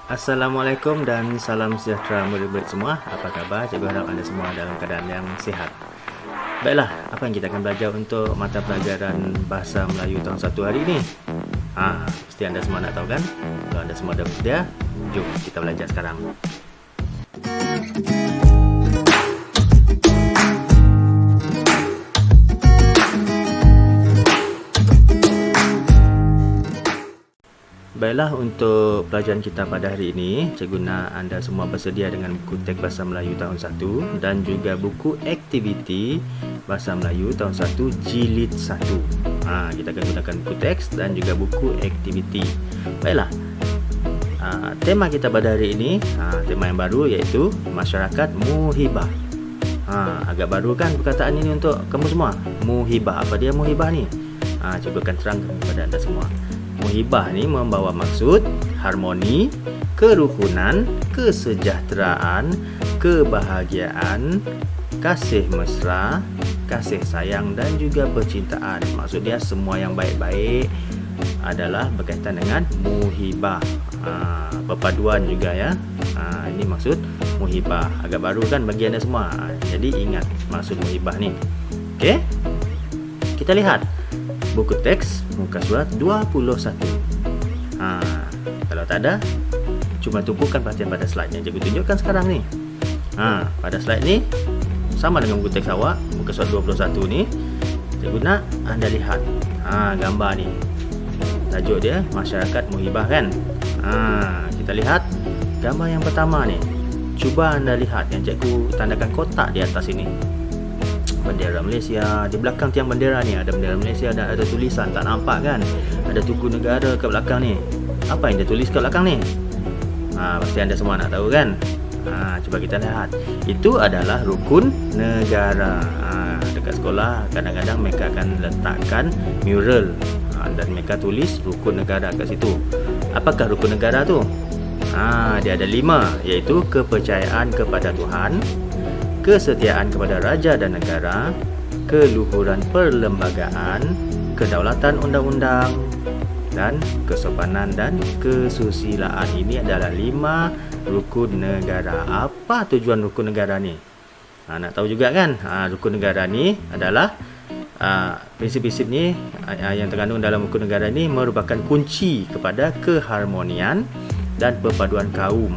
Assalamualaikum dan salam sejahtera murid-murid semua. Apa khabar? Cikgu harap anda semua dalam keadaan yang sihat. Baiklah, apa yang kita akan belajar untuk mata pelajaran Bahasa Melayu tahun 1 hari ini? Mesti anda semua nak tahu kan? Kalau anda semua dah bersedia, jom kita belajar sekarang. Baiklah, untuk pelajaran kita pada hari ini, cikgu nak anda semua bersedia dengan buku teks Bahasa Melayu tahun 1 dan juga buku aktiviti Bahasa Melayu tahun 1 jilid 1. Kita akan gunakan buku teks dan juga buku aktiviti. Baiklah, tema kita pada hari ini, tema yang baru iaitu masyarakat muhibah. Agak baru kan perkataan ini untuk kamu semua. Muhibah, apa dia muhibah ni? Cikgu akan terangkan kepada anda semua. Muhibah ni membawa maksud harmoni, kerukunan, kesejahteraan, kebahagiaan, kasih mesra, kasih sayang dan juga percintaan. Maksud dia semua yang baik-baik adalah berkaitan dengan muhibah. Perpaduan juga ya. Ini maksud muhibah. Agak baru kan bagi anda semua. Jadi ingat maksud muhibah ni. Okey? Kita lihat buku teks muka surat 21. Kalau tak ada, cuma tumpukan perhatian pada slide yang cikgu tunjukkan sekarang ni. Pada slide ni sama dengan buku teks awak muka surat 21 ni. Cikgu nak anda lihat gambar ni. Tajuk dia masyarakat muhibah kan. Kita lihat gambar yang pertama ni. Cuba anda lihat yang cikgu tandakan kotak di atas ini. Bendera Malaysia, di belakang tiang bendera ni ada bendera Malaysia dan ada tulisan, tak nampak kan? Ada tugu negara kat belakang ni. Apa yang dia tulis kat belakang ni? Pasti anda semua nak tahu kan? Cuba kita lihat. Itu adalah rukun negara. Dekat sekolah kadang-kadang mereka akan letakkan mural dan mereka tulis rukun negara kat situ. Apakah rukun negara tu? Dia ada 5, iaitu kepercayaan kepada Tuhan, kesetiaan kepada raja dan negara, keluhuran perlembagaan, kedaulatan undang-undang, dan kesopanan dan kesusilaan. Ini adalah 5 rukun negara. Apa tujuan rukun negara ni? Nak tahu juga kan? Rukun negara ni adalah prinsip-prinsip ni yang terkandung dalam rukun negara ni merupakan kunci kepada keharmonian dan perpaduan kaum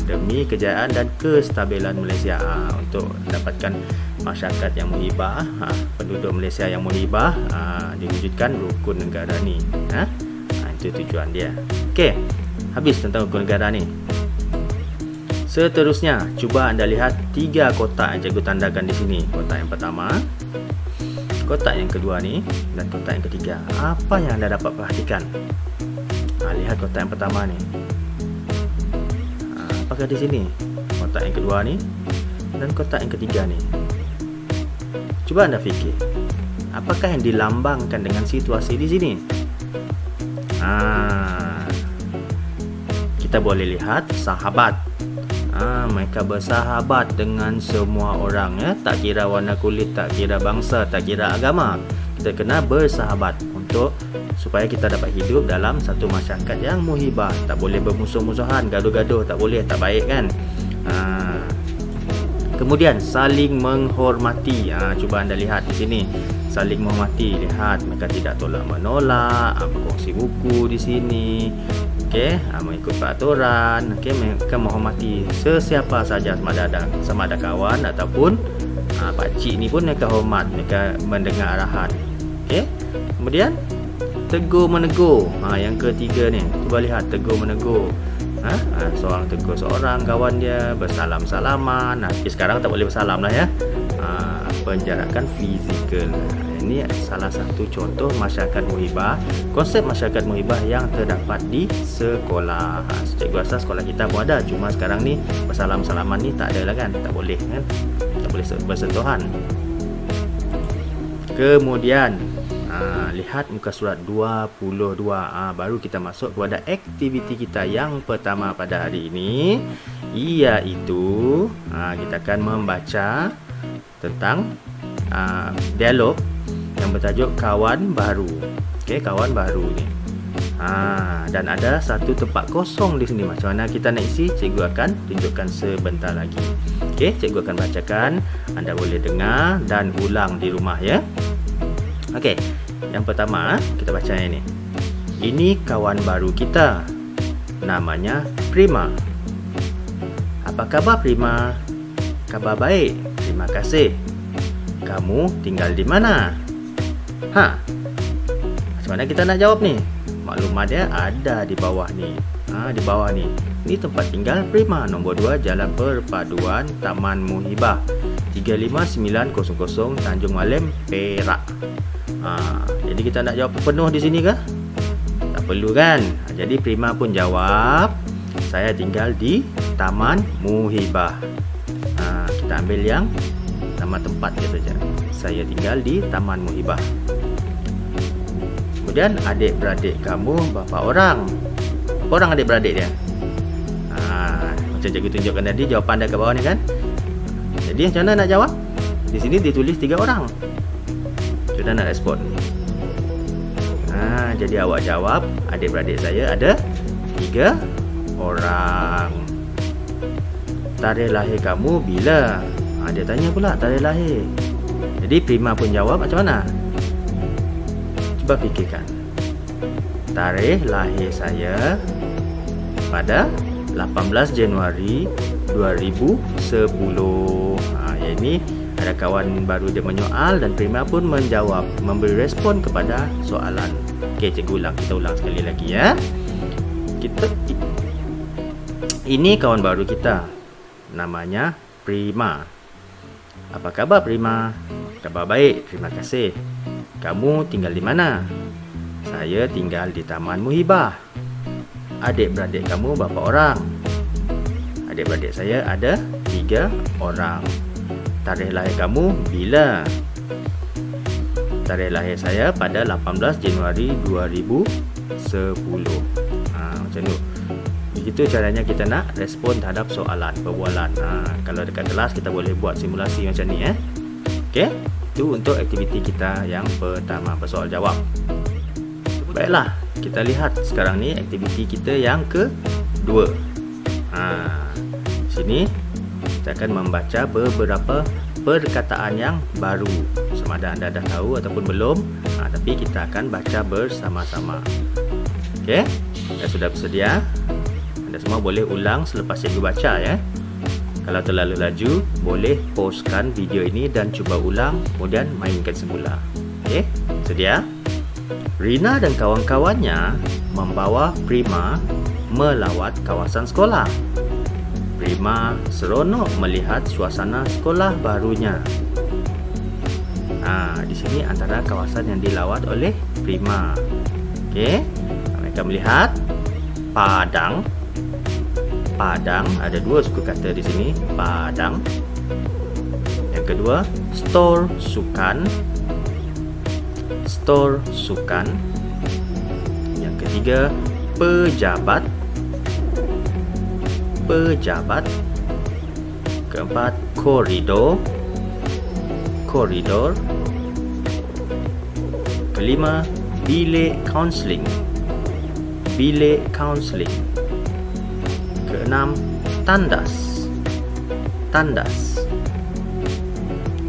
demi kejayaan dan kestabilan Malaysia. Untuk mendapatkan masyarakat yang muhibah, penduduk Malaysia yang muhibah, diwujudkan rukun negara ni. Itu tujuan dia. Okey, habis tentang rukun negara ni. Seterusnya, cuba anda lihat 3 kotak yang cikgu tandakan di sini. Kotak yang pertama, kotak yang kedua ni, dan kotak yang ketiga. Apa yang anda dapat perhatikan? Lihat kotak yang pertama ni. Apakah di sini? Kotak yang kedua ni dan kotak yang ketiga ni. Cuba anda fikir, apakah yang dilambangkan dengan situasi di sini? Kita boleh lihat sahabat. Mereka bersahabat dengan semua orang ya, tak kira warna kulit, tak kira bangsa, tak kira agama. Kita kena bersahabat untuk supaya kita dapat hidup dalam satu masyarakat yang muhibah. Tak boleh bermusuh-musuhan, gaduh-gaduh, tak boleh, tak baik kan. Kemudian saling menghormati. Cuba anda lihat di sini, saling menghormati. Lihat mereka tidak tolak menolak, berkongsi buku di sini. Okey, mengikut peraturan. Okey, mereka menghormati sesiapa saja, sama ada kawan ataupun pakcik ni pun mereka hormat, mereka mendengar arahan. Okey. Kemudian tegur menegur. Yang ketiga ni, cuba lihat tegur menegur. Seorang tegur seorang kawan dia, bersalam-salaman. Tapi sekarang tak boleh bersalam lah ya. Penjarakan fizikal. Ini salah satu contoh masyarakat muhibah, konsep masyarakat muhibah yang terdapat di sekolah. Cikgu rasa sekolah kita pun ada, cuma sekarang ni bersalam-salaman ni tak ada lah kan, tak boleh kan, tak boleh bersentuhan. Kemudian lihat muka surat 22. Baru kita masuk kepada aktiviti kita yang pertama pada hari ini, iaitu kita akan membaca tentang dialog yang bertajuk kawan baru. Okey, kawan baru ni. Dan ada satu tempat kosong di sini. Macam mana kita nak isi? Cikgu akan tunjukkan sebentar lagi. Okey, cikgu akan bacakan. Anda boleh dengar dan ulang di rumah ya. Okey, yang pertama kita baca ini. Ini kawan baru kita. Namanya Prima. Apa khabar Prima? Kabar baik. Terima kasih. Kamu tinggal di mana? Macam mana kita nak jawab ni? Maklumatnya ada di bawah ni. Di bawah ni. Ini tempat tinggal Prima. Nombor 2, Jalan Perpaduan Taman Muhibah, 35900 Tanjung Malim, Perak. Jadi kita nak jawab penuh di sini ke? Tak perlu kan? Jadi Prima pun jawab, saya tinggal di Taman Muhibah. Kita ambil yang nama tempat dia saja. Saya tinggal di Taman Muhibah. Kemudian adik-beradik kamu berapa orang? Berapa orang adik-beradik dia? Macam cikgu tunjukkan tadi, jawapan dah kat bawah ni kan? Jadi macam mana nak jawab? Di sini ditulis 3 orang. Sudah nak respon? Jadi awak jawab, adik-beradik saya ada 3 orang. Tarikh lahir kamu bila? Dia tanya pula tarikh lahir. Jadi Prima pun jawab macam mana? Cuba fikirkan. Tarikh lahir saya pada 18 Januari 2010. Yang ini ada kawan baru dia menyoal dan Prima pun menjawab, memberi respon kepada soalan. Okey, cikgu ulang. Kita ulang sekali lagi ya. Ini kawan baru kita. Namanya Prima. Apa khabar Prima? Kabar baik, terima kasih. Kamu tinggal di mana? Saya tinggal di Taman Muhibah. Adik-beradik kamu berapa orang? Adik-beradik saya ada 3 orang. Tarikh lahir kamu bila? Tarikh lahir saya pada 18 Januari 2010. Macam tu. Begitu caranya kita nak respon terhadap soalan perbualan. Kalau dekat kelas kita boleh buat simulasi macam ni Okey, itu untuk aktiviti kita yang pertama, bersoal jawab. Baiklah, kita lihat sekarang ni aktiviti kita yang kedua. Sini kita akan membaca beberapa perkataan yang baru. Sama ada anda dah tahu ataupun belum, tapi kita akan baca bersama-sama. Okey, anda sudah bersedia? Anda semua boleh ulang selepas cikgu baca ya. Kalau terlalu laju, boleh pauskan video ini dan cuba ulang, kemudian mainkan semula. Okey, sedia? Rina dan kawan-kawannya membawa Prima melawat kawasan sekolah. Prima seronok melihat suasana sekolah barunya. Di sini antara kawasan yang dilawat oleh Prima. Okey, mereka melihat padang. Padang, ada 2 suku kata di sini. Padang. Yang kedua, store sukan. Store sukan. Yang ketiga, pejabat. Pejabat. Keempat, koridor. Koridor. Kelima, bilik kaunseling. Bilik kaunseling. Keenam, tandas. Tandas.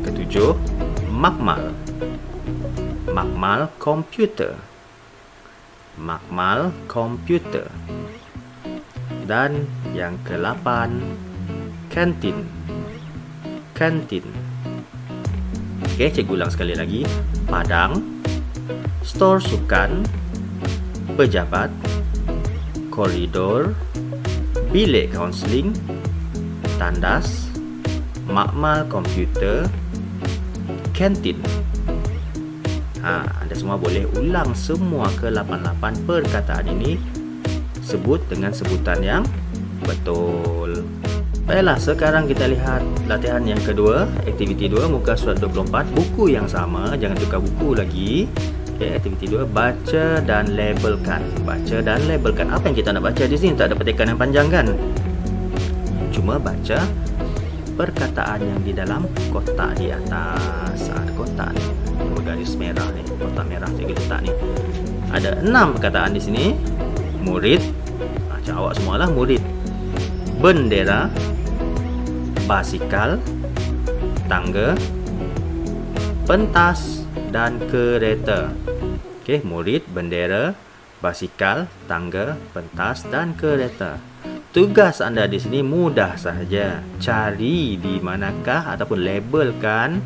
Ketujuh, makmal. Makmal komputer. Makmal komputer. Dan yang ke-8, kantin. Kantin. Okey, cikgu ulang sekali lagi. Padang, store sukan, pejabat, koridor, bilik kaunseling, tandas, makmal komputer, kantin. Anda semua boleh ulang semua ke-88 perkataan ini. Sebut dengan sebutan yang betul. Baiklah, sekarang kita lihat latihan yang kedua, aktiviti 2, muka surat 24, buku yang sama, jangan tukar buku lagi. Okay, aktiviti 2, baca dan labelkan. Baca dan labelkan. Apa yang kita nak baca di sini? Tak ada petikan yang panjang kan? Cuma baca perkataan yang di dalam kotak di atas. Ada kotak ni, yang bergaris merah ni, kotak merah cikgu letak ni. Ada 6 perkataan di sini. Murid, macam awak semualah murid. Bendera, basikal, tangga, pentas dan kereta. Okey, murid, bendera, basikal, tangga, pentas dan kereta. Tugas anda di sini mudah sahaja. Cari di manakah ataupun labelkan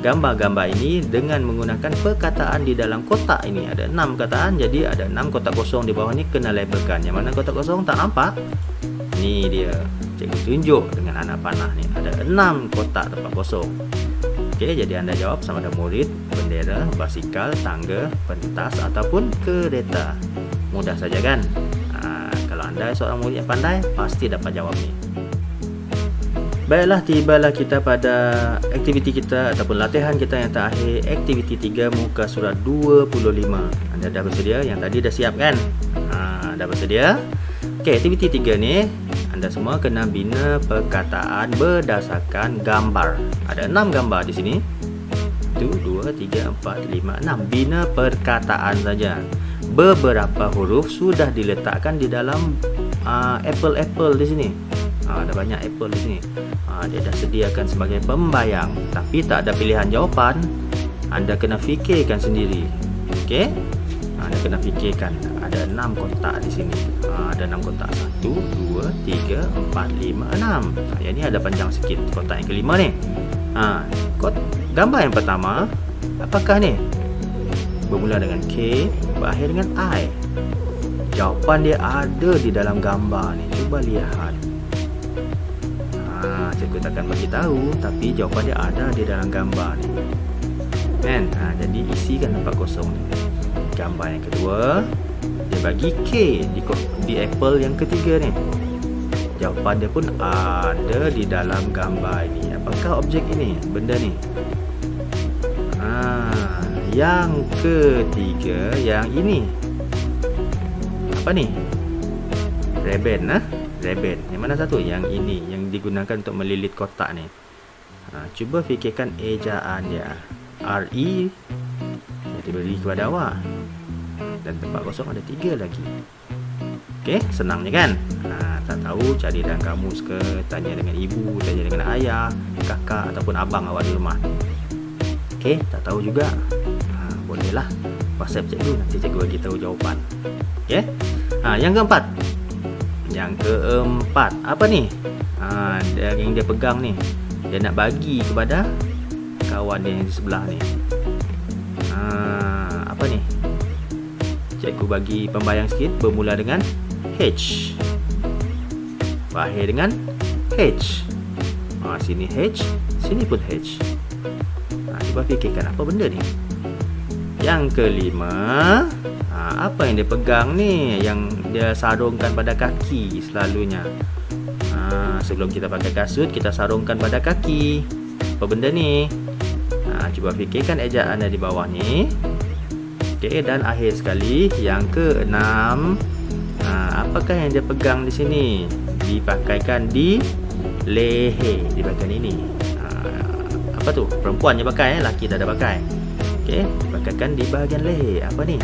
gambar-gambar ini dengan menggunakan perkataan di dalam kotak ini. Ada 6 perkataan, jadi ada 6 kotak kosong di bawah ni, kena labelkan. Yang mana kotak kosong tak nampak? Ni dia. Cikgu tunjuk dengan anak panah ni. Ada 6 kotak tempat kosong. Okey, jadi anda jawab sama ada murid, bendera, basikal, tangga, pentas ataupun kereta. Mudah saja kan? Kalau anda seorang murid yang pandai, pasti dapat jawab ni. Baiklah, tibalah kita pada aktiviti kita ataupun latihan kita yang terakhir, aktiviti 3 muka surat 25. Anda dah bersedia? Yang tadi dah siap kan? Dah bersedia? Okey, aktiviti 3 ni anda semua kena bina perkataan berdasarkan gambar. Ada 6 gambar di sini. 1, 2, 3, 4, 5, 6. Bina perkataan saja. Beberapa huruf sudah diletakkan di dalam apple-apple di sini. Ada banyak apple di sini. Dia dah sediakan sebagai pembayang, tapi tak ada pilihan jawapan. Anda kena fikirkan sendiri. Okey? Anda kena fikirkan. Ada 6 kotak di sini. Ada 6 kotak. 1, 2, 3, 4, 5, 6. Yang ni ada panjang sikit. Kotak yang kelima ni. Gambar yang pertama, apakah ni? Bermula dengan K, berakhir dengan I. Jawapan dia ada di dalam gambar ni. Cuba lihat. Cikgu takkan bagi tahu, tapi jawapan dia ada di dalam gambar ni. Kan? Jadi isikan tempat kosong ni. Gambar yang kedua, dia bagi K di apple yang ketiga ni. Jawapan dia pun ada di dalam gambar ini. Apakah objek ini? Benda ni. Yang ketiga, yang ini. Apa ni? Ribbon, ribbon. Yang mana satu? Yang ini, yang digunakan untuk melilit kotak ni. Cuba fikirkan ejaan dia. RE yang diberi kepada awak. Dan tempat kosong ada 3 lagi. Okey, senang je kan? Tak tahu, cari dalam kamus ke, tanya dengan ibu, tanya dengan ayah, kakak ataupun abang awak di rumah. Okey, tak tahu juga. Bolehlah WhatsApp cikgu, nanti cikgu bagi tahu jawapan. Okey. Yang keempat. Yang keempat, apa ni? Yang dia pegang ni. Dia nak bagi kepada kawan dia yang di sebelah ni. Apa ni? Cikgu bagi pembayang sikit. Bermula dengan H, berakhir dengan H. Sini H, sini pun H. Cuba fikirkan apa benda ni. Yang kelima, apa yang dia pegang ni, yang dia sarungkan pada kaki selalunya. Sebelum kita pakai kasut, kita sarungkan pada kaki. Apa benda ni? Cuba fikirkan ejaan di bawah ni. Okey, dan akhir sekali, yang keenam, apakah yang dia pegang di sini? Dipakaikan di leher di bahagian ini. Apa tu? Perempuan je pakai, lelaki tak ada pakai. Okey, dipakaikan di bahagian leher. Apa ni?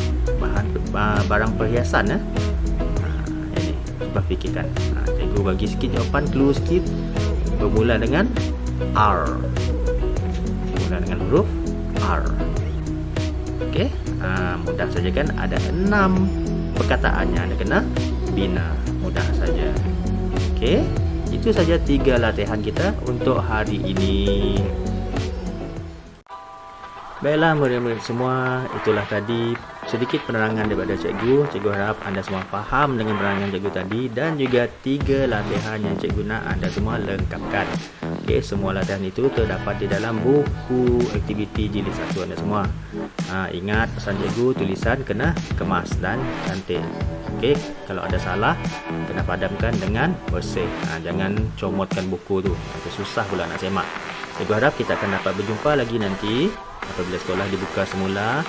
Barang perhiasan. Ini, cuba fikirkan. Cikgu bagi sikit jawapan, clue sikit. Bermula dengan R. Bermula dengan huruf R. Okey, mudah saja kan? Ada 6 perkataannya anda kena bina. Mudah saja. Okey, itu saja 3 latihan kita untuk hari ini. Baiklah murid-murid semua, itulah tadi sedikit penerangan daripada cikgu. Cikgu harap anda semua faham dengan penerangan cikgu tadi, dan juga 3 latihan yang cikgu nak anda semua lengkapkan. Okey, semua latihan itu terdapat di dalam buku aktiviti jilid 1 anda semua. Ingat pesan cikgu, tulisan kena kemas dan cantik. Okey, kalau ada salah kena padamkan dengan bersih. Jangan comotkan buku tu, nanti susah pula nak semak. Cikgu harap kita akan dapat berjumpa lagi nanti apabila sekolah dibuka semula.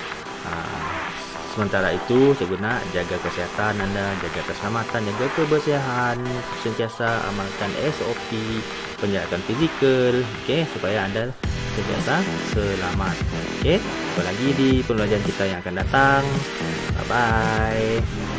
Sementara itu, cikgu nak jaga kesihatan anda, jaga keselamatan, jaga kebersihan, sentiasa amalkan SOP, penjagaan fizikal, okey, supaya anda sentiasa selamat. Okey, jumpa lagi di pembelajaran kita yang akan datang. Bye bye.